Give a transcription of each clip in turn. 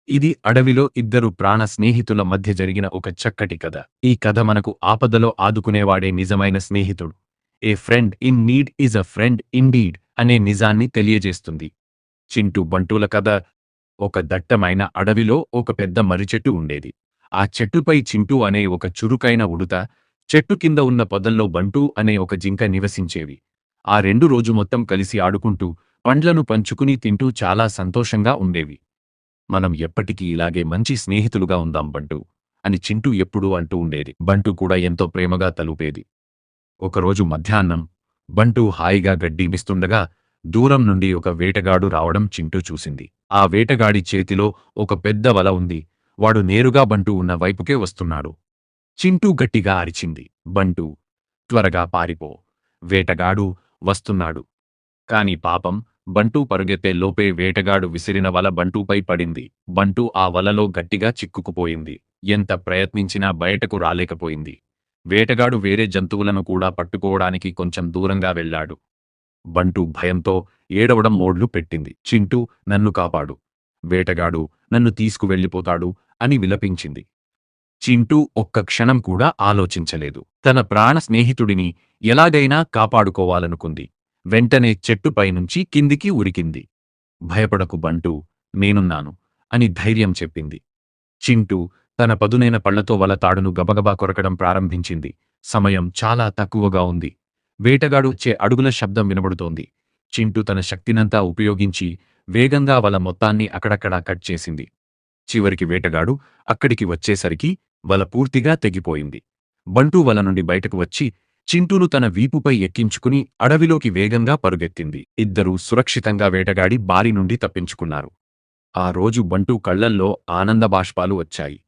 ఇది అడవిలో ఇద్దరు ప్రాణ స్నేహితుల మధ్య జరిగిన ఒక చక్కటి కథ. ఈ కథ మనకు ఆపదలో ఆదుకునేవాడే నిజమైన స్నేహితుడు. A friend in need is a friend indeed అనే నిజాన్ని తెలియజేస్తుంది. చింటూ బంటూల కథ. ఒక దట్టమైన అడవిలో ఒక పెద్ద మర్రిచెట్టు ఉండేది. ఆ చెట్టుపై చింటూ అనే ఒక చురుకైన ఉడుత, చెట్టు కింద ఉన్న పొదల్లో బంటూ అనే ఒక జింక నివసించేవి. ఆ రెండు రోజు మొత్తం కలిసి ఆడుకుంటూ, పండ్లను పంచుకుని తింటూ చాలా సంతోషంగా ఉండేవి. మనం ఎప్పటికీ ఇలాగే మంచి స్నేహితులుగా ఉందాం బంటూ అని చింటూ ఎప్పుడూ అంటూ ఉండేది. బంటూ కూడా ఎంతో ప్రేమగా తలుపేది. ఒకరోజు మధ్యాహ్నం బంటూ హాయిగా గడ్డి మిస్తుండగా దూరం నుండి ఒక వేటగాడు రావడం చింటూ చూసింది. ఆ వేటగాడి చేతిలో ఒక పెద్ద వల ఉంది. వాడు నేరుగా బంటూ ఉన్న వైపుకే వస్తున్నాడు. చింటూ గట్టిగా అరిచింది, బంటూ, త్వరగా పారిపో, వేటగాడు వస్తున్నాడు. కాని పాపం, బంటూ పరుగెత్తే లోపే వేటగాడు విసిరిన వల బంటూపై పడింది. బంటూ ఆ వలలో గట్టిగా చిక్కుకుపోయింది. ఎంత ప్రయత్నించినా బయటకు రాలేకపోయింది. వేటగాడు వేరే జంతువులను కూడా పట్టుకోవడానికి కొంచెం దూరంగా వెళ్ళాడు. బంటూ భయంతో ఏడవడం మోడ్లు పెట్టింది. చింటూ, నన్ను కాపాడు, వేటగాడు నన్ను తీసుకువెళ్ళిపోతాడు అని విలపించింది. చింటూ ఒక్క క్షణం కూడా ఆలోచించలేదు. తన ప్రాణ స్నేహితుడిని ఎలాగైనా కాపాడుకోవాలనుకుంది. వెంటనే చెట్టుపైనుంచి కిందికి ఉరికింది. భయపడకు బంటూ, నేనున్నాను అని ధైర్యం చెప్పింది. చింటూ తన పదునైన పళ్లతో వల తాడును గబగబా కొరకడం ప్రారంభించింది. సమయం చాలా తక్కువగా ఉంది. వేటగాడు వచ్చే అడుగుల శబ్దం వినబడుతోంది. చింటూ తన శక్తినంతా ఉపయోగించి వేగంగా వల మొత్తాన్ని అక్కడక్కడా కట్ చేసింది. చివరికి వేటగాడు అక్కడికి వచ్చేసరికి వల పూర్తిగా తెగిపోయింది. బంటూ వల నుండి బయటకు వచ్చి చింటూను తన వీపుపై ఎక్కించుకుని అడవిలోకి వేగంగా పరుగెత్తింది. ఇద్దరూ సురక్షితంగా వేటగాడి బారి నుండి తప్పించుకున్నారు. ఆ రోజు బంటూ కళ్లల్లో ఆనందబాష్పాలు వచ్చాయి.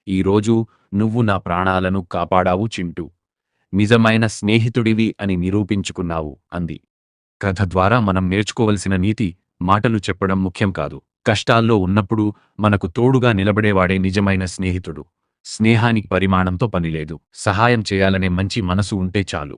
ఈరోజు నువ్వు నా ప్రాణాలను కాపాడావు చింటూ, నిజమైన స్నేహితుడివి అని నిరూపించుకున్నావు అంది. కథ ద్వారా మనం నేర్చుకోవలసిన నీతి, మాటలు చెప్పడం ముఖ్యం కాదు. కష్టాల్లో ఉన్నప్పుడు మనకు తోడుగా నిలబడేవాడే నిజమైన స్నేహితుడు. స్నేహానికి పరిమాణంతో పనిలేదు. సహాయం చేయాలనే మంచి మనసు ఉంటే చాలు.